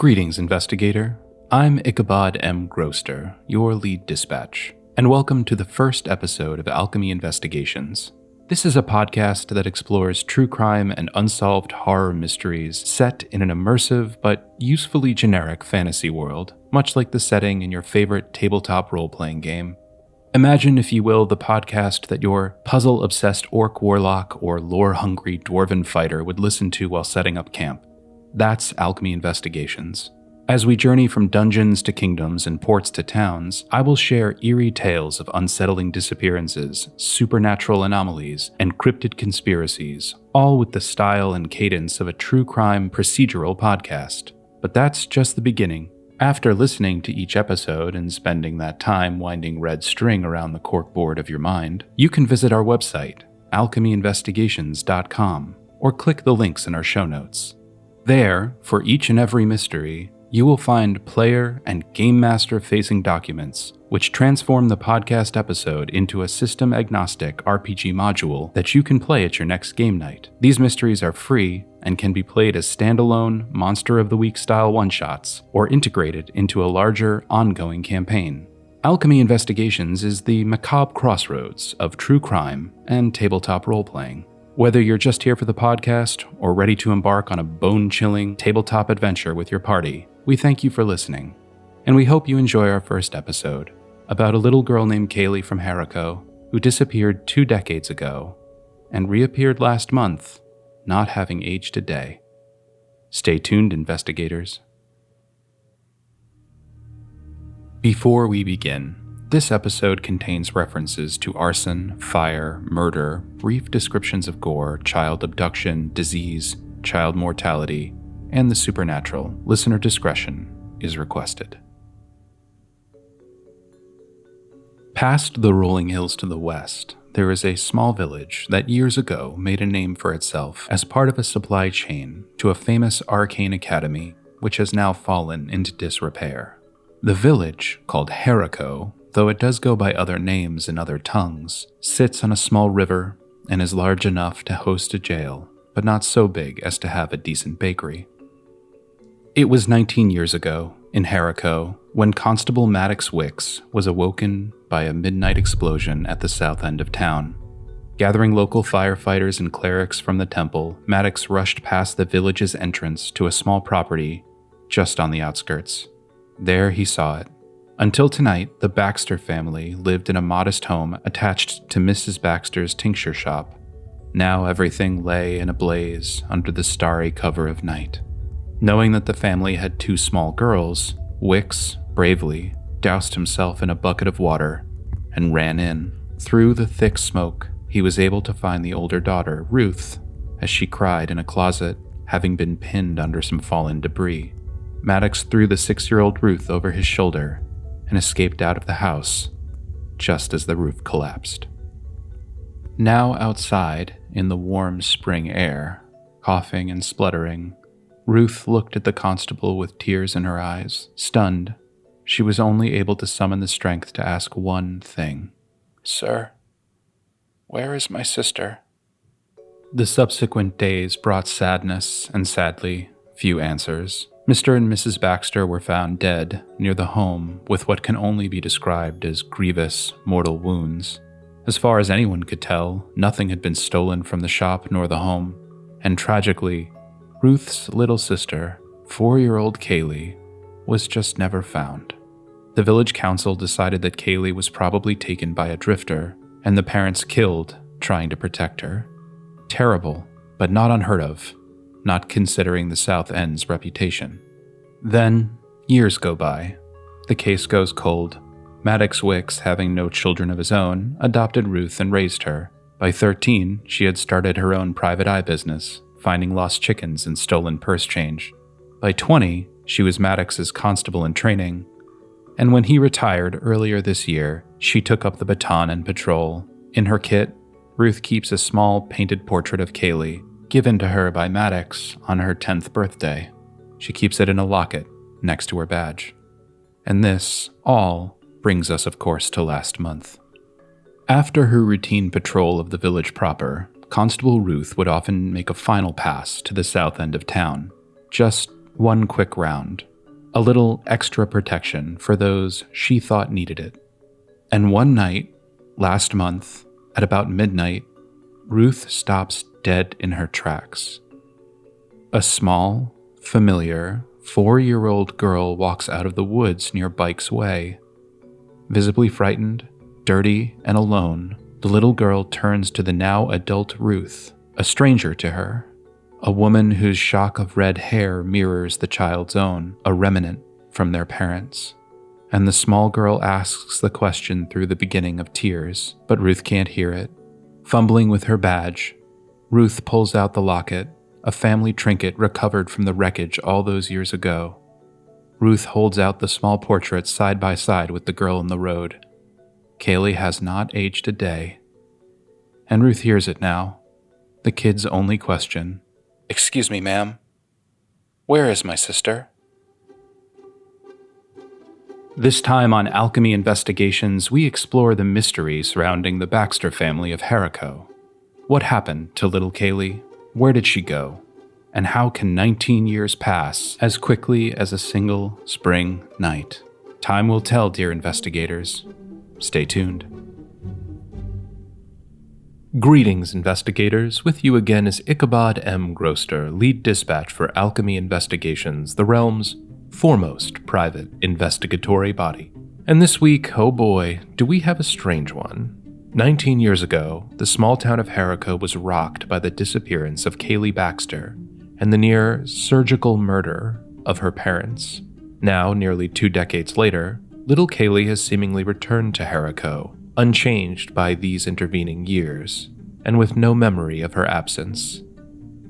Greetings, Investigator. I'm Ichabod M. Groster, your lead dispatch, and welcome to the first episode of Alchemy Investigations. This is a podcast that explores true crime and unsolved horror mysteries set in an immersive but usefully generic fantasy world, much like the setting in your favorite tabletop role-playing game. Imagine, if you will, the podcast that your puzzle-obsessed orc warlock or lore-hungry dwarven fighter would listen to while setting up camp. That's Alchemy Investigations. As we journey from dungeons to kingdoms and ports to towns, I will share eerie tales of unsettling disappearances, supernatural anomalies, and cryptid conspiracies, all with the style and cadence of a true crime procedural podcast. But that's just the beginning. After listening to each episode and spending that time winding red string around the corkboard of your mind, you can visit our website, alchemyinvestigations.com, or click the links in our show notes. There, for each and every mystery, you will find player and game master facing documents, which transform the podcast episode into a system-agnostic RPG module that you can play at your next game night. These mysteries are free and can be played as standalone Monster of the Week style one-shots or integrated into a larger, ongoing campaign. Alchemy Investigations is the macabre crossroads of true crime and tabletop role-playing. Whether you're just here for the podcast or ready to embark on a bone-chilling tabletop adventure with your party, we thank you for listening, and we hope you enjoy our first episode about a little girl named Kayley from Haricot who disappeared 2 decades ago and reappeared last month, not having aged a day. Stay tuned, investigators. Before we begin, this episode contains references to arson, fire, murder, brief descriptions of gore, child abduction, disease, child mortality, and the supernatural. Listener discretion is requested. Past the rolling hills to the west, there is a small village that years ago made a name for itself as part of a supply chain to a famous arcane academy, which has now fallen into disrepair. The village, called Haricot, though it does go by other names in other tongues, sits on a small river and is large enough to host a jail, but not so big as to have a decent bakery. It was 19 years ago, in Haricot, when Constable Maddox Wicks was awoken by a midnight explosion at the south end of town. Gathering local firefighters and clerics from the temple, Maddox rushed past the village's entrance to a small property just on the outskirts. There he saw it. Until tonight, the Baxter family lived in a modest home attached to Mrs. Baxter's tincture shop. Now everything lay in a blaze under the starry cover of night. Knowing that the family had 2 small girls, Wicks bravely doused himself in a bucket of water and ran in. Through the thick smoke, he was able to find the older daughter, Ruth, as she cried in a closet, having been pinned under some fallen debris. Maddox threw the 6-year-old Ruth over his shoulder and escaped out of the house just as the roof collapsed. Now outside, in the warm spring air, coughing and spluttering, Ruth looked at the constable with tears in her eyes. Stunned, she was only able to summon the strength to ask one thing. "Sir, where is my sister?" The subsequent days brought sadness and, sadly, few answers. Mr. and Mrs. Baxter were found dead near the home with what can only be described as grievous mortal wounds. As far as anyone could tell, nothing had been stolen from the shop nor the home, and tragically, Ruth's little sister, 4-year-old Kayley, was just never found. The village council decided that Kayley was probably taken by a drifter, and the parents killed trying to protect her. Terrible, but not unheard of, not considering the South End's reputation. Then, years go by. The case goes cold. Maddox Wicks, having no children of his own, adopted Ruth and raised her. By 13, she had started her own private eye business, finding lost chickens and stolen purse change. By 20, she was Maddox's constable in training, and when he retired earlier this year, she took up the baton and patrol. In her kit, Ruth keeps a small painted portrait of Kayley, given to her by Maddox on her 10th birthday. She keeps it in a locket next to her badge. And this all brings us, of course, to last month. After her routine patrol of the village proper, Constable Ruth would often make a final pass to the south end of town. Just one quick round, a little extra protection for those she thought needed it. And one night, last month, at about midnight, Ruth stops dead in her tracks. A small, familiar, 4-year-old girl walks out of the woods near Bike's Way. Visibly frightened, dirty, and alone, the little girl turns to the now adult Ruth, a stranger to her, a woman whose shock of red hair mirrors the child's own, a remnant from their parents. And the small girl asks the question through the beginning of tears, but Ruth can't hear it. Fumbling with her badge, Ruth pulls out the locket, a family trinket recovered from the wreckage all those years ago. Ruth holds out the small portrait side by side with the girl in the road. Kayley has not aged a day. And Ruth hears it now. The kid's only question. "Excuse me, ma'am. Where is my sister?" This time on Alchemy Investigations, we explore the mystery surrounding the Baxter family of Haricot. What happened to little Kayley? Where did she go? And how can 19 years pass as quickly as a single spring night? Time will tell, dear investigators. Stay tuned. Greetings, investigators. With you again is Ichabod M. Groster, lead dispatch for Alchemy Investigations, the realm's foremost private investigatory body. And this week, oh boy, do we have a strange one. 19 years ago, the small town of Haricot was rocked by the disappearance of Kayley Baxter and the near surgical murder of her parents. Now, nearly 2 decades later, little Kayley has seemingly returned to Haricot, unchanged by these intervening years, and with no memory of her absence.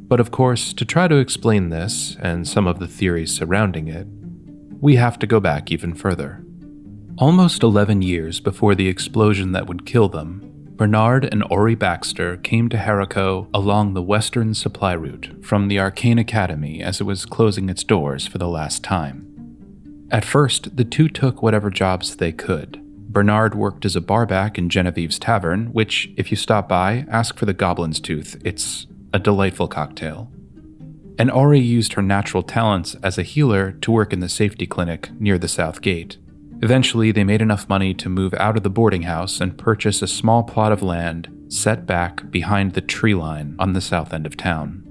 But of course, to try to explain this, and some of the theories surrounding it, we have to go back even further. Almost 11 years before the explosion that would kill them, Bernard and Ori Baxter came to Haricot along the western supply route from the Arcane Academy as it was closing its doors for the last time. At first, the two took whatever jobs they could. Bernard worked as a barback in Genevieve's Tavern, which, if you stop by, ask for the Goblin's Tooth. It's a delightful cocktail. And Ori used her natural talents as a healer to work in the safety clinic near the South Gate. Eventually, they made enough money to move out of the boarding house and purchase a small plot of land set back behind the tree line on the south end of town.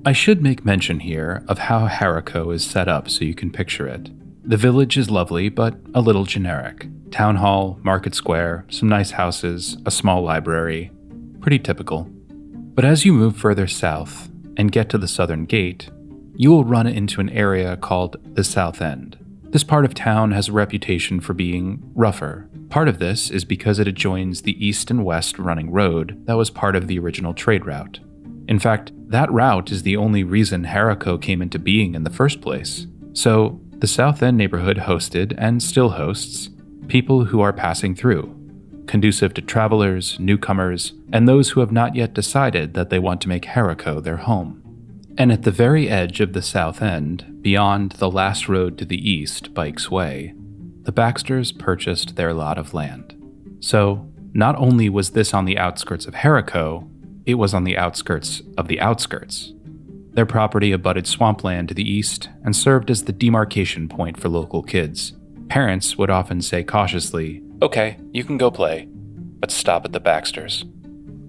I should make mention here of how Haricot is set up so you can picture it. The village is lovely, but a little generic. Town hall, market square, some nice houses, a small library. Pretty typical. But as you move further south and get to the southern gate, you will run into an area called the South End. This part of town has a reputation for being rougher. Part of this is because it adjoins the east and west running road that was part of the original trade route. In fact, that route is the only reason Haricot came into being in the first place. So, the South End neighborhood hosted, and still hosts, people who are passing through, conducive to travelers, newcomers, and those who have not yet decided that they want to make Haricot their home. And at the very edge of the South End, beyond the last road to the east, Bike's Way, the Baxters purchased their lot of land. So, not only was this on the outskirts of Haricot, it was on the outskirts of the outskirts. Their property abutted swampland to the east and served as the demarcation point for local kids. Parents would often say cautiously, "Okay, you can go play, but stop at the Baxters."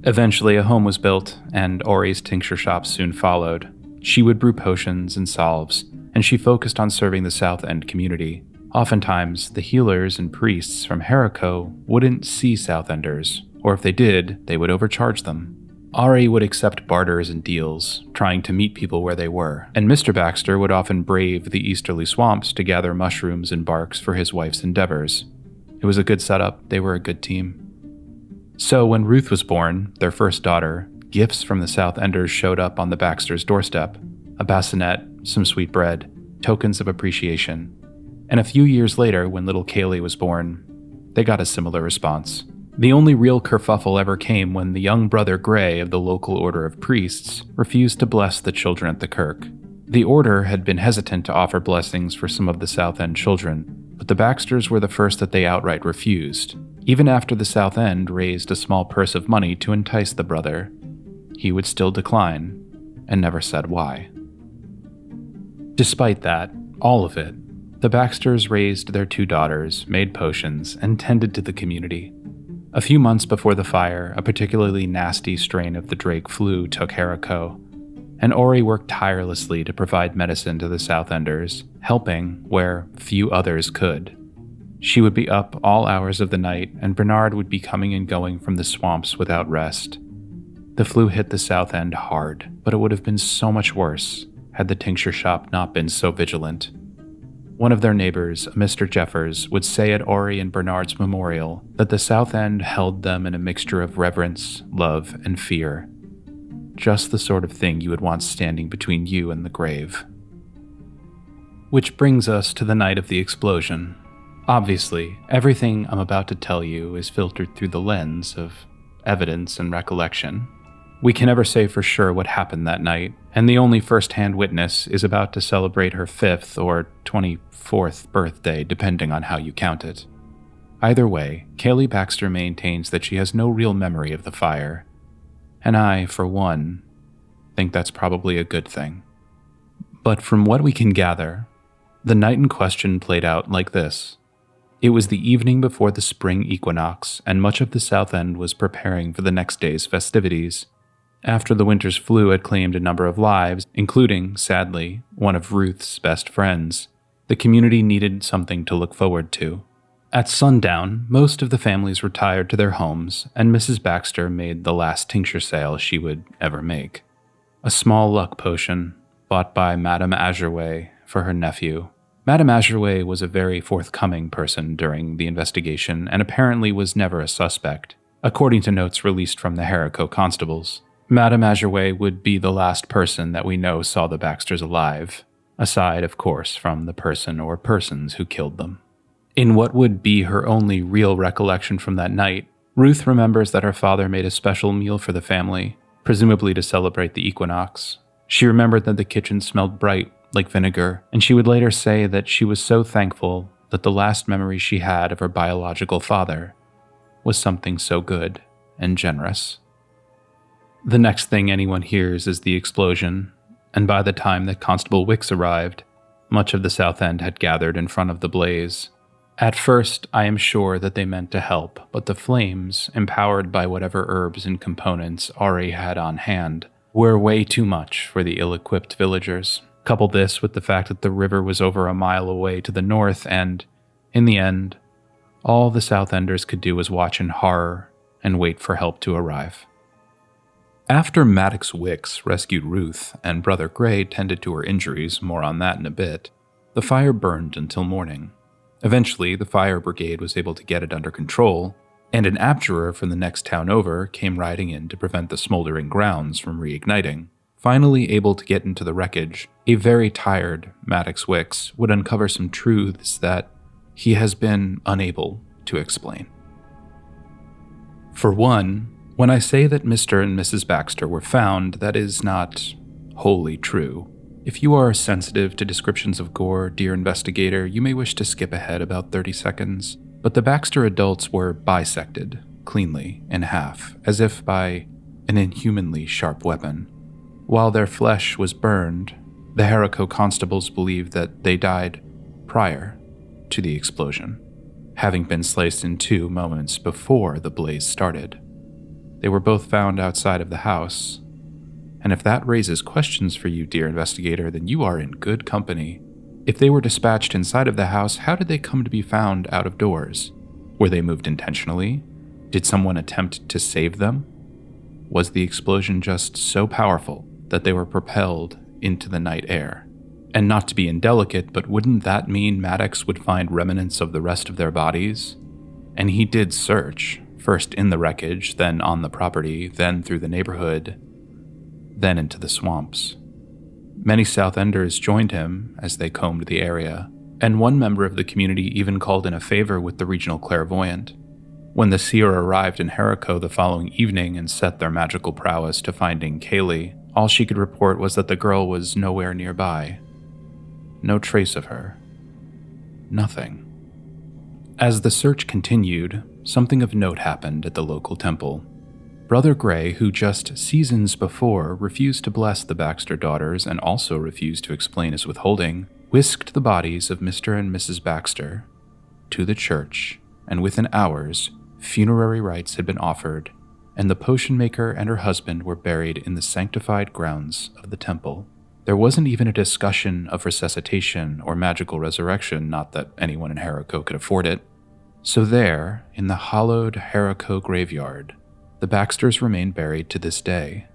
Eventually, a home was built, and Ori's tincture shop soon followed. She would brew potions and salves, and she focused on serving the South End community. Oftentimes, the healers and priests from Haricot wouldn't see South Enders, or if they did, they would overcharge them. Ori would accept barters and deals, trying to meet people where they were, and Mr. Baxter would often brave the easterly swamps to gather mushrooms and barks for his wife's endeavors. It was a good setup, they were a good team. So when Ruth was born, their first daughter, gifts from the South Enders showed up on the Baxters' doorstep. A bassinet, some sweet bread, tokens of appreciation. And a few years later, when little Kayley was born, they got a similar response. The only real kerfuffle ever came when the young brother Gray of the local order of priests refused to bless the children at the kirk. The order had been hesitant to offer blessings for some of the South End children, but the Baxters were the first that they outright refused, even after the South End raised a small purse of money to entice the brother. He would still decline, and never said why. Despite that, all of it, The Baxters raised their 2 daughters, made potions, and tended to the community. A few months before the fire, a particularly nasty strain of the Drake flu took Haricot, and Ori worked tirelessly to provide medicine to the South Enders, helping where few others could. She would be up all hours of the night, and Bernard would be coming and going from the swamps without rest. The flu hit the South End hard, but it would have been so much worse had the tincture shop not been so vigilant. One of their neighbors, Mr. Jeffers, would say at Ori and Bernard's memorial that the South End held them in a mixture of reverence, love, and fear. Just the sort of thing you would want standing between you and the grave. Which brings us to the night of the explosion. Obviously, everything I'm about to tell you is filtered through the lens of evidence and recollection. We can never say for sure what happened that night, and the only first-hand witness is about to celebrate her 5th or 24th birthday, depending on how you count it. Either way, Kayley Baxter maintains that she has no real memory of the fire, and I, for one, think that's probably a good thing. But from what we can gather, the night in question played out like this. It was the evening before the spring equinox, and much of the South End was preparing for the next day's festivities. After the winter's flu had claimed a number of lives, including, sadly, one of Ruth's best friends, the community needed something to look forward to. At sundown, most of the families retired to their homes, and Mrs. Baxter made the last tincture sale she would ever make. A small luck potion, bought by Madame Azurway for her nephew. Madame Azurway was a very forthcoming person during the investigation and apparently was never a suspect, according to notes released from the Haricot constables. Madame Azurway would be the last person that we know saw the Baxters alive, aside, of course, from the person or persons who killed them. In what would be her only real recollection from that night, Ruth remembers that her father made a special meal for the family, presumably to celebrate the equinox. She remembered that the kitchen smelled bright, like vinegar, and she would later say that she was so thankful that the last memory she had of her biological father was something so good and generous. The next thing anyone hears is the explosion, and by the time that Constable Wicks arrived, much of the South End had gathered in front of the blaze. At first, I am sure that they meant to help, but the flames, empowered by whatever herbs and components Ari had on hand, were way too much for the ill-equipped villagers. Couple this with the fact that the river was over a mile away to the north, and, in the end, all the South Enders could do was watch in horror and wait for help to arrive. After Maddox Wicks rescued Ruth and Brother Gray tended to her injuries, more on that in a bit, the fire burned until morning. Eventually, the fire brigade was able to get it under control, and an abjurer from the next town over came riding in to prevent the smoldering grounds from reigniting. Finally able to get into the wreckage, a very tired Maddox Wicks would uncover some truths that he has been unable to explain. For one, when I say that Mr. and Mrs. Baxter were found, that is not wholly true. If you are sensitive to descriptions of gore, dear investigator, you may wish to skip ahead about 30 seconds, but the Baxter adults were bisected, cleanly, in half, as if by an inhumanly sharp weapon. While their flesh was burned, the Haricot constables believed that they died prior to the explosion, having been sliced in two moments before the blaze started. They were both found outside of the house, and if that raises questions for you, dear investigator, then you are in good company. If they were dispatched inside of the house, how did they come to be found out of doors? Were they moved intentionally? Did someone attempt to save them? Was the explosion just so powerful that they were propelled into the night air? And not to be indelicate, but wouldn't that mean Maddox would find remnants of the rest of their bodies? And he did search, first in the wreckage, then on the property, then through the neighborhood, then into the swamps. Many South Enders joined him as they combed the area, and one member of the community even called in a favor with the regional clairvoyant. When the seer arrived in Haricot the following evening and set their magical prowess to finding Kayley, all she could report was that the girl was nowhere nearby. No trace of her. Nothing. As the search continued, something of note happened at the local temple. Brother Gray, who just seasons before refused to bless the Baxter daughters and also refused to explain his withholding, whisked the bodies of Mr. and Mrs. Baxter to the church, and within hours, funerary rites had been offered, and the potion maker and her husband were buried in the sanctified grounds of the temple. There wasn't even a discussion of resuscitation or magical resurrection, not that anyone in Haricot could afford it. So there, in the hallowed Haricot graveyard, the Baxters remain buried to this day.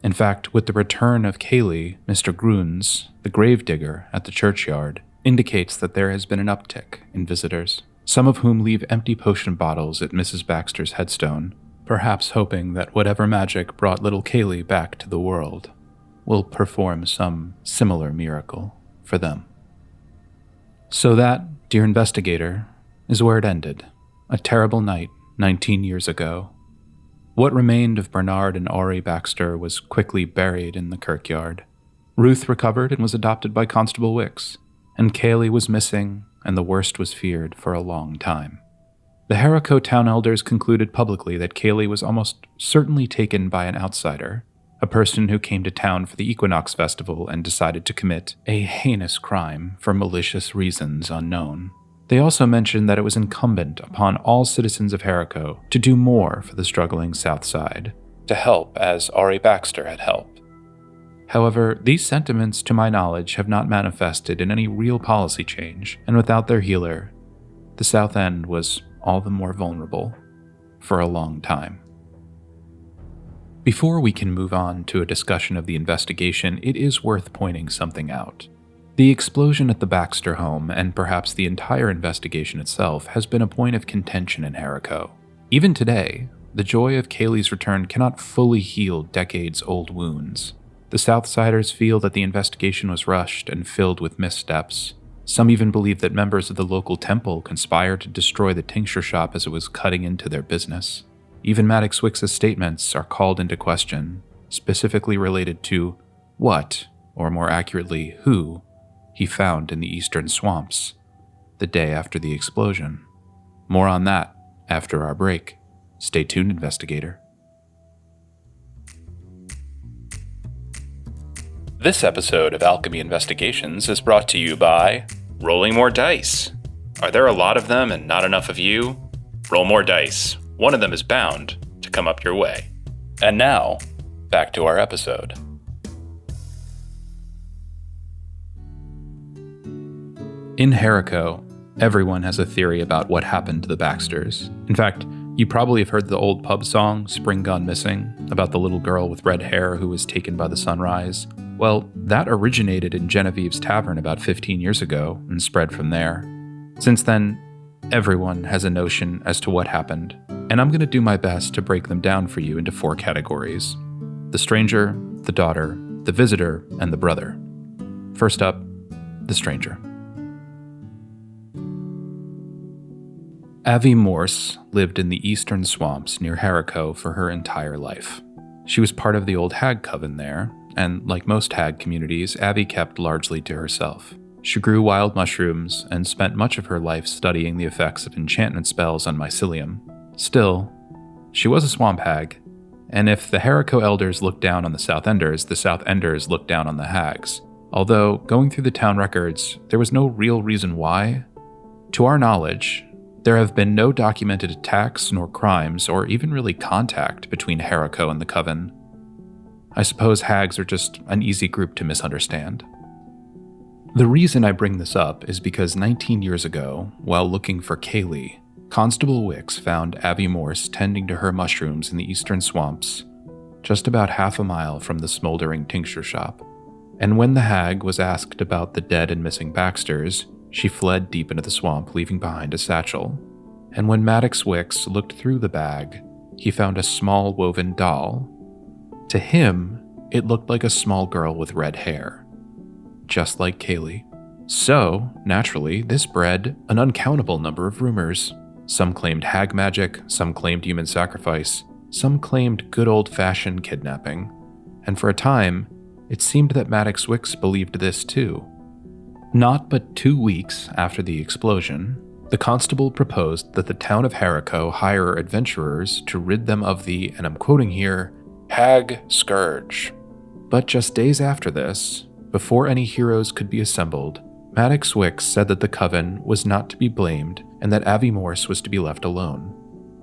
In fact, with the return of Kayley, Mr. Grunes, the gravedigger at the churchyard, indicates that there has been an uptick in visitors, some of whom leave empty potion bottles at Mrs. Baxter's headstone, perhaps hoping that whatever magic brought little Kayley back to the world will perform some similar miracle for them. So that, dear investigator, is where it ended. A terrible night 19 years ago. What remained of Bernard and Ori Baxter was quickly buried in the kirkyard. Ruth recovered and was adopted by Constable Wicks, and Kayley was missing, and the worst was feared for a long time. The Haricot town elders concluded publicly that Kayley was almost certainly taken by an outsider, a person who came to town for the Equinox Festival and decided to commit a heinous crime for malicious reasons unknown. They also mentioned that it was incumbent upon all citizens of Haricot to do more for the struggling South Side, to help as Ori Baxter had helped. However, these sentiments, to my knowledge, have not manifested in any real policy change, and without their healer, the South End was all the more vulnerable for a long time. Before we can move on to a discussion of the investigation, it is worth pointing something out. The explosion at the Baxter home, and perhaps the entire investigation itself, has been a point of contention in Haricot. Even today, the joy of Kayley's return cannot fully heal decades-old wounds. The Southsiders feel that the investigation was rushed and filled with missteps. Some even believe that members of the local temple conspired to destroy the tincture shop as it was cutting into their business. Even Maddox Wicks's statements are called into question, specifically related to what, or more accurately, who, he found in the eastern swamps the day after the explosion. More on that after our break. Stay tuned, investigator. This episode of Alchemy Investigations is brought to you by Rolling More Dice. Are there a lot of them and not enough of you? Roll more dice. One of them is bound to come up your way. And now, back to our episode. In Haricot, everyone has a theory about what happened to the Baxters. In fact, you probably have heard the old pub song, Spring Gone Missing, about the little girl with red hair who was taken by the sunrise. Well, that originated in Genevieve's Tavern about 15 years ago and spread from there. Since then, everyone has a notion as to what happened, and I'm going to do my best to break them down for you into 4 categories: the stranger, the daughter, the visitor, and the brother. First up, the stranger. Avi Morse lived in the eastern swamps near Haricot for her entire life. She was part of the old hag coven there, and like most hag communities, Avi kept largely to herself. She grew wild mushrooms and spent much of her life studying the effects of enchantment spells on mycelium. Still, she was a swamp hag, and if the Haricot elders looked down on the South Enders looked down on the hags. Although, going through the town records, there was no real reason why. To our knowledge, there have been no documented attacks nor crimes or even really contact between Haricot and the Coven. I suppose hags are just an easy group to misunderstand. The reason I bring this up is because 19 years ago, while looking for Kayley, Constable Wicks found Avi Morse tending to her mushrooms in the eastern swamps, just about half a mile from the smoldering tincture shop. And when the hag was asked about the dead and missing Baxters, she fled deep into the swamp, leaving behind a satchel. And when Maddox Wicks looked through the bag, he found a small woven doll. To him, it looked like a small girl with red hair, just like Kayley. So, naturally, this bred an uncountable number of rumors. Some claimed hag magic, some claimed human sacrifice, some claimed good old-fashioned kidnapping. And for a time, it seemed that Maddox Wicks believed this too. Not but 2 weeks after the explosion, the constable proposed that the town of Haricot hire adventurers to rid them of the, and I'm quoting here, hag scourge. But just days after this, before any heroes could be assembled, Maddox Wicks said that the coven was not to be blamed and that Avi Morse was to be left alone.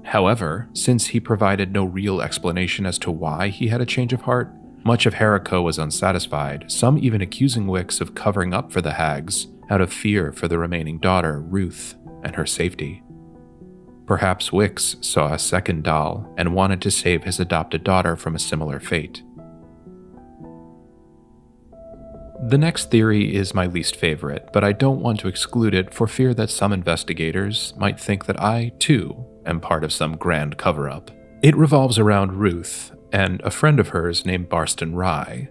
However, since he provided no real explanation as to why he had a change of heart, much of Haricot was unsatisfied, some even accusing Wicks of covering up for the hags out of fear for the remaining daughter, Ruth, and her safety. Perhaps Wicks saw a second doll and wanted to save his adopted daughter from a similar fate. The next theory is my least favorite, but I don't want to exclude it for fear that some investigators might think that I, too, am part of some grand cover-up. It revolves around Ruth and a friend of hers named Barston Rye.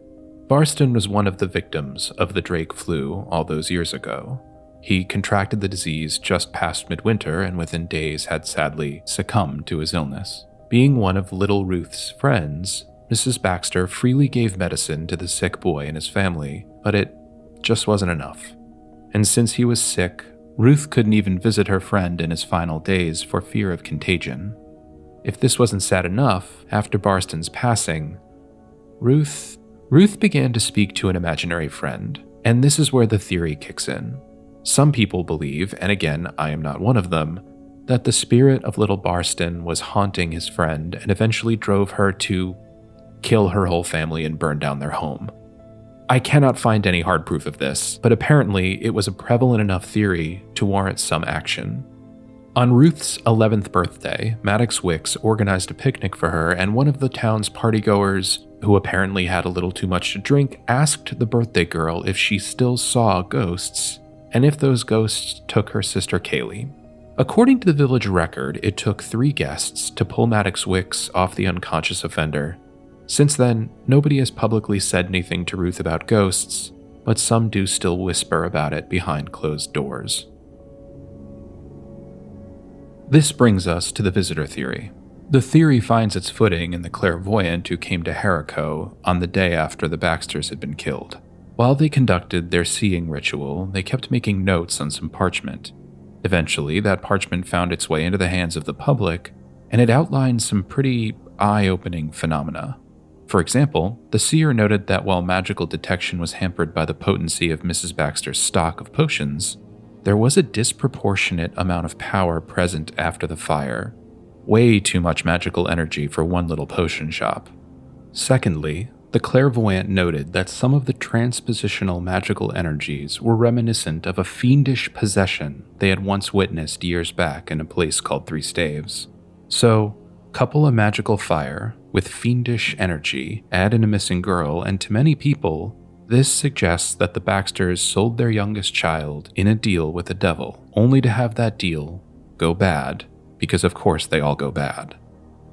Barston was one of the victims of the Drake flu all those years ago. He contracted the disease just past midwinter and within days had sadly succumbed to his illness. Being one of little Ruth's friends, Mrs. Baxter freely gave medicine to the sick boy and his family, but it just wasn't enough. And since he was sick, Ruth couldn't even visit her friend in his final days for fear of contagion. If this wasn't sad enough, after Barston's passing, Ruth began to speak to an imaginary friend, and this is where the theory kicks in. Some people believe, and again, I am not one of them, that the spirit of little Barston was haunting his friend and eventually drove her to kill her whole family and burn down their home. I cannot find any hard proof of this, but apparently it was a prevalent enough theory to warrant some action. On Ruth's 11th birthday, Maddox Wicks organized a picnic for her, and one of the town's partygoers, who apparently had a little too much to drink, asked the birthday girl if she still saw ghosts, and if those ghosts took her sister Kayley. According to the village record, it took 3 guests to pull Maddox Wicks off the unconscious offender. Since then, nobody has publicly said anything to Ruth about ghosts, but some do still whisper about it behind closed doors. This brings us to the visitor theory. The theory finds its footing in the clairvoyant who came to Haricot on the day after the Baxters had been killed. While they conducted their seeing ritual, they kept making notes on some parchment. Eventually, that parchment found its way into the hands of the public, and it outlined some pretty eye-opening phenomena. For example, the seer noted that while magical detection was hampered by the potency of Mrs. Baxter's stock of potions, there was a disproportionate amount of power present after the fire. Way too much magical energy for one little potion shop. Secondly, the clairvoyant noted that some of the transpositional magical energies were reminiscent of a fiendish possession they had once witnessed years back in a place called Three Staves. So, couple a magical fire with fiendish energy, add in a missing girl, and to many people, this suggests that the Baxters sold their youngest child in a deal with the devil, only to have that deal go bad, because of course they all go bad.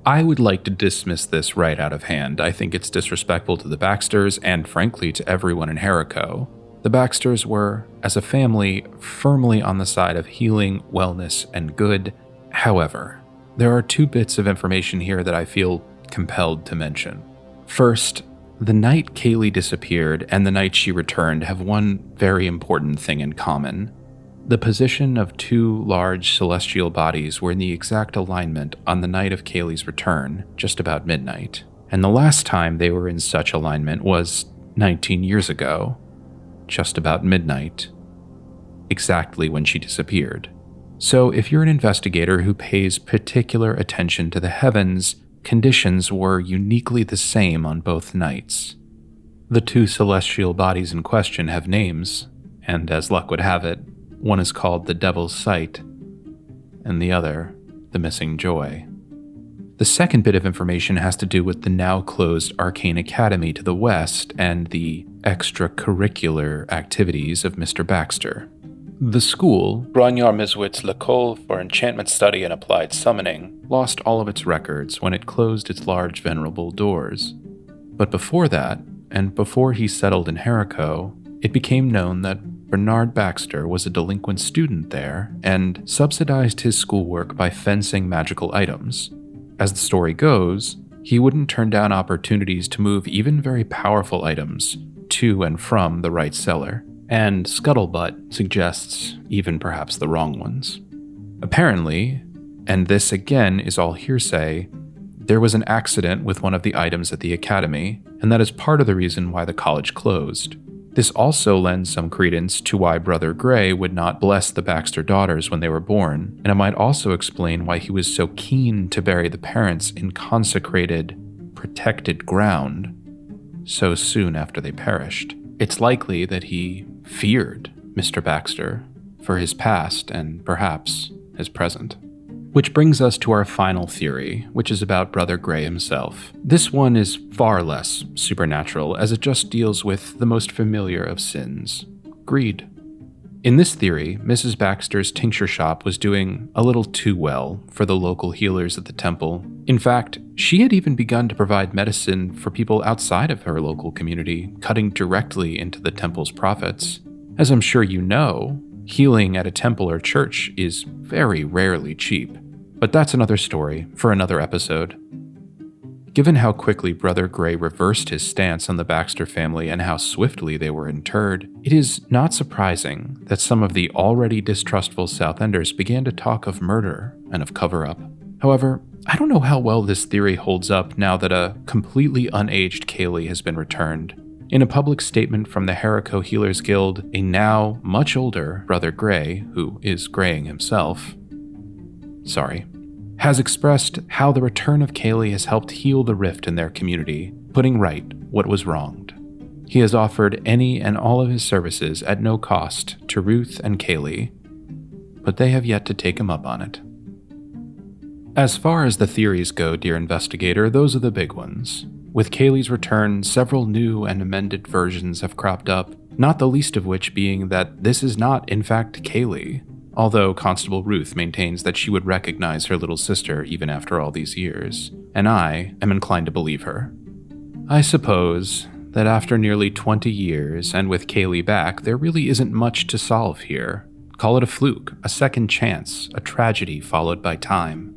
I would like to dismiss this right out of hand. I think it's disrespectful to the Baxters and frankly to everyone in Haricot. The Baxters were, as a family, firmly on the side of healing, wellness, and good. However, there are 2 bits of information here that I feel compelled to mention. First, the night Kayley disappeared and the night she returned have one very important thing in common. The position of 2 large celestial bodies were in the exact alignment on the night of Kayley's return, just about midnight. And the last time they were in such alignment was 19 years ago, just about midnight, exactly when she disappeared. So if you're an investigator who pays particular attention to the heavens, conditions were uniquely the same on both nights. The 2 celestial bodies in question have names, and as luck would have it, one is called the Devil's Sight, and the other, the Missing Joy. The second bit of information has to do with the now closed Arcane Academy to the west and the extracurricular activities of Mr. Baxter. The school, Grognard Miswit's L'École for Enchantment Study and Applied Summoning, lost all of its records when it closed its large venerable doors. But before that, and before he settled in Haricot, it became known that Bernard Baxter was a delinquent student there and subsidized his schoolwork by fencing magical items. As the story goes, he wouldn't turn down opportunities to move even very powerful items to and from the right cellar, and scuttlebutt suggests even perhaps the wrong ones. Apparently, and this again is all hearsay, there was an accident with one of the items at the academy, and that is part of the reason why the college closed. This also lends some credence to why Brother Gray would not bless the Baxter daughters when they were born, and it might also explain why he was so keen to bury the parents in consecrated, protected ground so soon after they perished. It's likely that he feared Mr. Baxter for his past and perhaps his present. Which brings us to our final theory, which is about Brother Gray himself. This one is far less supernatural, as it just deals with the most familiar of sins, greed. In this theory, Mrs. Baxter's tincture shop was doing a little too well for the local healers at the temple. In fact, she had even begun to provide medicine for people outside of her local community, cutting directly into the temple's profits. As I'm sure you know, healing at a temple or church is very rarely cheap. But that's another story for another episode. Given how quickly Brother Gray reversed his stance on the Baxter family and how swiftly they were interred, it is not surprising that some of the already distrustful South Enders began to talk of murder and of cover-up. However, I don't know how well this theory holds up now that a completely unaged Kayley has been returned. In a public statement from the Haricot Healers Guild, a now much older Brother Gray, who is graying himself, has expressed how the return of Kayley has helped heal the rift in their community, putting right what was wronged. He has offered any and all of his services at no cost to Ruth and Kayley, but they have yet to take him up on it. As far as the theories go, dear investigator, those are the big ones. With Kayley's return, several new and amended versions have cropped up, not the least of which being that this is not, in fact, Kayley, although Constable Ruth maintains that she would recognize her little sister even after all these years, and I am inclined to believe her. I suppose that after nearly 20 years, and with Kayley back, there really isn't much to solve here. Call it a fluke, a second chance, a tragedy followed by time.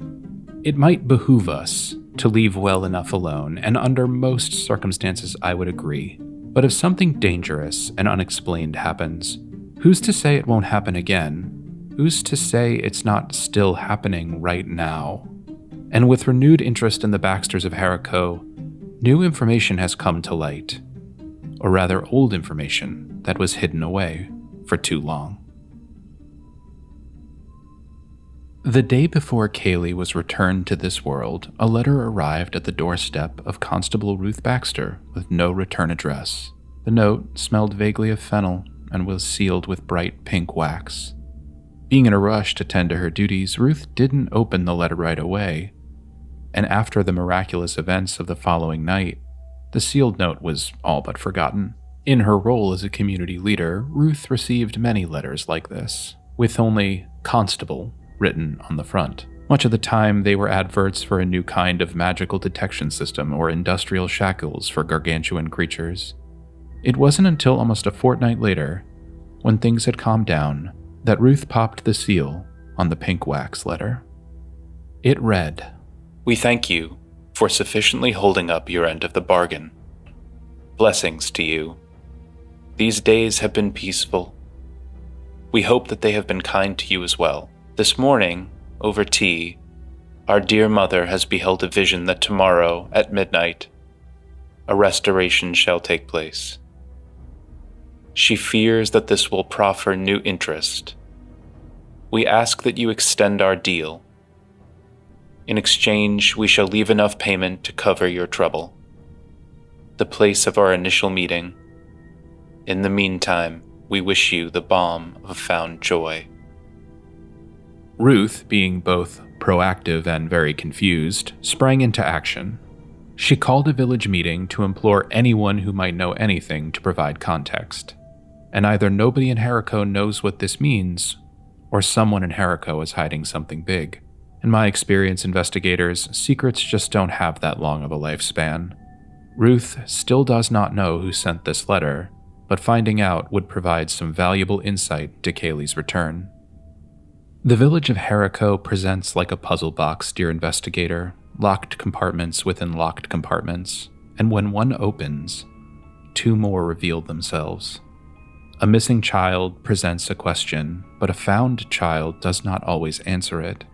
It might behoove us to leave well enough alone, and under most circumstances I would agree. But if something dangerous and unexplained happens, who's to say it won't happen again? Who's to say it's not still happening right now? And with renewed interest in the Baxters of Haricot, new information has come to light. Or rather, old information that was hidden away for too long. The day before Kayley was returned to this world, a letter arrived at the doorstep of Constable Ruth Baxter with no return address. The note smelled vaguely of fennel and was sealed with bright pink wax. Being in a rush to tend to her duties, Ruth didn't open the letter right away, and after the miraculous events of the following night, the sealed note was all but forgotten. In her role as a community leader, Ruth received many letters like this, with only Constable written on the front. Much of the time, they were adverts for a new kind of magical detection system or industrial shackles for gargantuan creatures. It wasn't until almost a fortnight later, when things had calmed down, that Ruth popped the seal on the pink wax letter. It read, "We thank you for sufficiently holding up your end of the bargain. Blessings to you. These days have been peaceful. We hope that they have been kind to you as well. This morning, over tea, our dear mother has beheld a vision that tomorrow, at midnight, a restoration shall take place. She fears that this will proffer new interest. We ask that you extend our deal. In exchange, we shall leave enough payment to cover your trouble. The place of our initial meeting. In the meantime, we wish you the balm of found joy." Ruth, being both proactive and very confused, sprang into action. She called a village meeting to implore anyone who might know anything to provide context. And either nobody in Haricot knows what this means, or someone in Haricot is hiding something big. In my experience, investigators, secrets just don't have that long of a lifespan. Ruth still does not know who sent this letter, but finding out would provide some valuable insight to Kayley's return. The village of Haricot presents like a puzzle box, dear investigator, locked compartments within locked compartments, and when one opens, two more reveal themselves. A missing child presents a question, but a found child does not always answer it,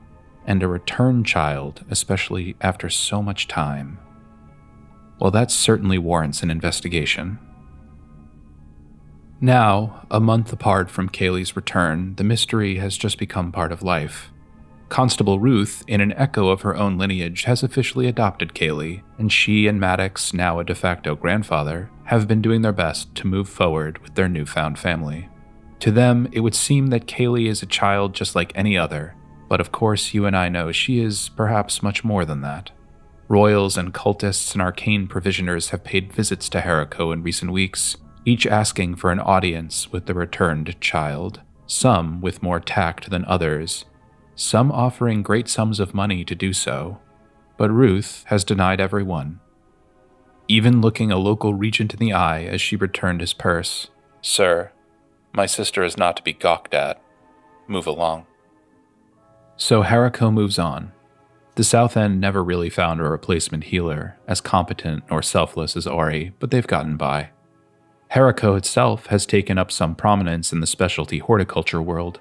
and a returned child, especially after so much time, well, that certainly warrants an investigation. Now, a month apart from Kayley's return, the mystery has just become part of life. Constable Ruth, in an echo of her own lineage, has officially adopted Kayley, and she and Maddox, now a de facto grandfather, have been doing their best to move forward with their newfound family. To them, it would seem that Kayley is a child just like any other, but of course you and I know she is perhaps much more than that. Royals and cultists and arcane provisioners have paid visits to Haricot in recent weeks, each asking for an audience with the returned child, some with more tact than others, some offering great sums of money to do so, but Ruth has denied everyone, even looking a local regent in the eye as she returned his purse. "Sir, my sister is not to be gawked at. Move along." So Haricot moves on. The South End never really found a replacement healer as competent or selfless as Ori, but they've gotten by. Haricot itself has taken up some prominence in the specialty horticulture world.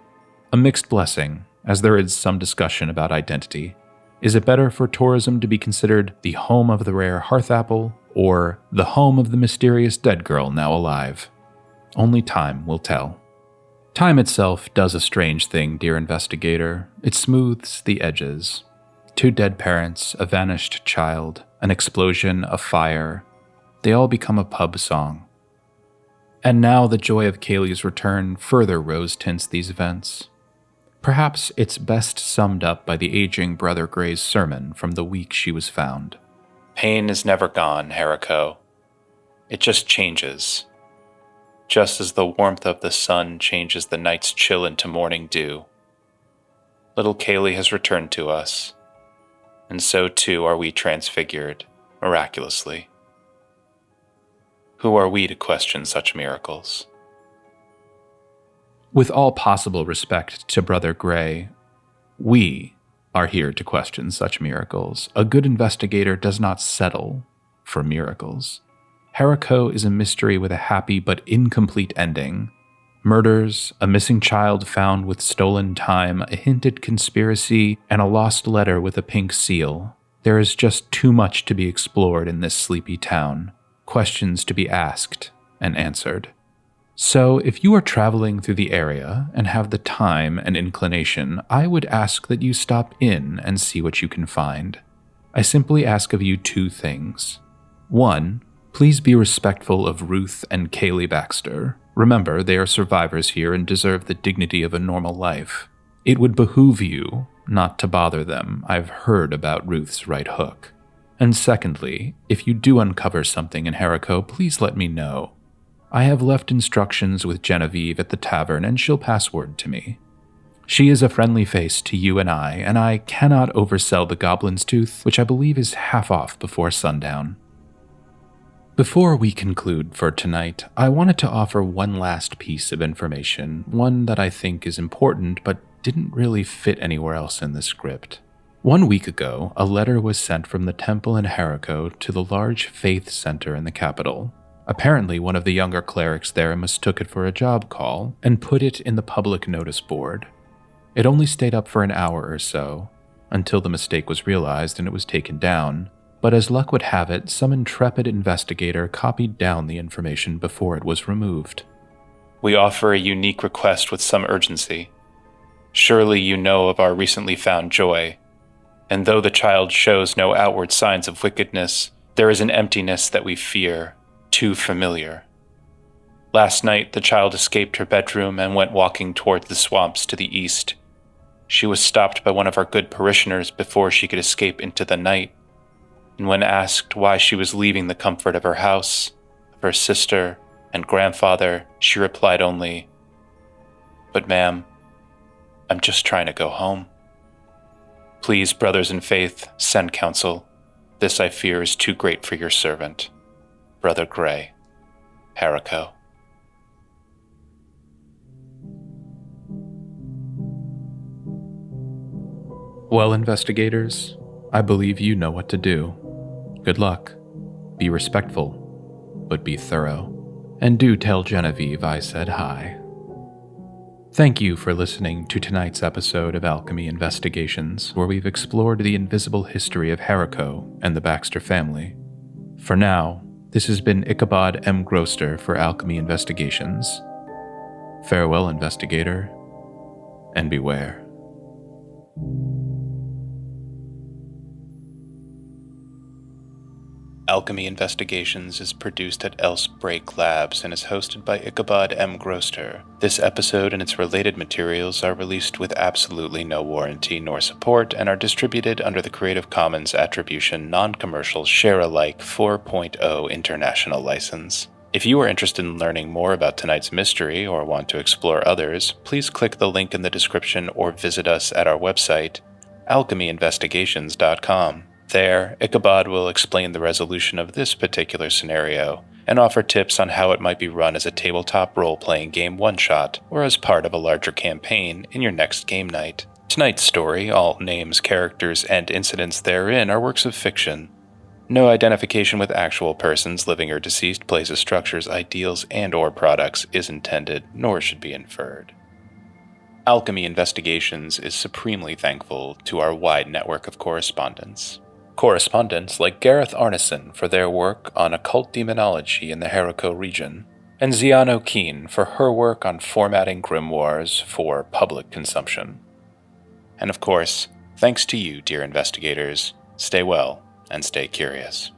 A mixed blessing, as there is some discussion about identity. Is it better for tourism to be considered the home of the rare hearth apple, or the home of the mysterious dead girl now alive? Only time will tell. Time itself does a strange thing, dear investigator. It smooths the edges. 2 dead parents, a vanished child, an explosion, a fire. They all become a pub song. And now the joy of Kayley's return further rose tints these events. Perhaps it's best summed up by the aging Brother Gray's sermon from the week she was found. "Pain is never gone, Haricot. It just changes. Just as the warmth of the sun changes the night's chill into morning dew. Little Kayley has returned to us, and so too are we transfigured, miraculously. Who are we to question such miracles?" With all possible respect to Brother Gray, we are here to question such miracles. A good investigator does not settle for miracles. Haricot is a mystery with a happy but incomplete ending. Murders, a missing child found with stolen time, a hinted conspiracy, and a lost letter with a pink seal. There is just too much to be explored in this sleepy town. Questions to be asked and answered. So, if you are traveling through the area and have the time and inclination, I would ask that you stop in and see what you can find. I simply ask of you 2 things. 1, please be respectful of Ruth and Kayley Baxter. Remember, they are survivors here and deserve the dignity of a normal life. It would behoove you not to bother them. I've heard about Ruth's right hook. And secondly, if you do uncover something in Haricot, please let me know. I have left instructions with Genevieve at the tavern, and she'll pass word to me. She is a friendly face to you and I cannot oversell the Goblin's Tooth, which I believe is half off before sundown. Before we conclude for tonight, I wanted to offer one last piece of information, one that I think is important but didn't really fit anywhere else in the script. 1 week ago, a letter was sent from the temple in Haricot to the large faith center in the capital. Apparently, one of the younger clerics there mistook it for a job call and put it in the public notice board. It only stayed up for an hour or so, until the mistake was realized and it was taken down, but as luck would have it, some intrepid investigator copied down the information before it was removed. "We offer a unique request with some urgency. Surely you know of our recently found Joy, and though the child shows no outward signs of wickedness, there is an emptiness that we fear, too familiar. Last night, the child escaped her bedroom and went walking toward the swamps to the east. She was stopped by one of our good parishioners before she could escape into the night, and when asked why she was leaving the comfort of her house, of her sister and grandfather, she replied only, 'But ma'am, I'm just trying to go home.' Please, brothers in faith, send counsel. This, I fear, is too great for your servant. Brother Gray, Haricot." Well, investigators, I believe you know what to do. Good luck. Be respectful, but be thorough. And do tell Genevieve I said hi. Thank you for listening to tonight's episode of Alchemy Investigations, where we've explored the invisible history of Haricot and the Baxter family. For now, this has been Ichabod M. Groster for Alchemy Investigations. Farewell, Investigator, and beware. Alchemy Investigations is produced at Elsebreak Labs and is hosted by Ichabod M. Groster. This episode and its related materials are released with absolutely no warranty nor support and are distributed under the Creative Commons Attribution Non-Commercial Share-alike 4.0 International License. If you are interested in learning more about tonight's mystery or want to explore others, please click the link in the description or visit us at our website, alchemyinvestigations.com. There, Ichabod will explain the resolution of this particular scenario and offer tips on how it might be run as a tabletop role-playing game one-shot or as part of a larger campaign in your next game night. Tonight's story, all names, characters, and incidents therein are works of fiction. No identification with actual persons, living or deceased, places, structures, ideals, and/or products is intended, nor should be inferred. Alchemy Investigations is supremely thankful to our wide network of correspondents. Correspondents like Gareth Arneson for their work on occult demonology in the Haricot region, and Ziano Keen for her work on formatting grimoires for public consumption. And of course, thanks to you, dear investigators. Stay well and stay curious.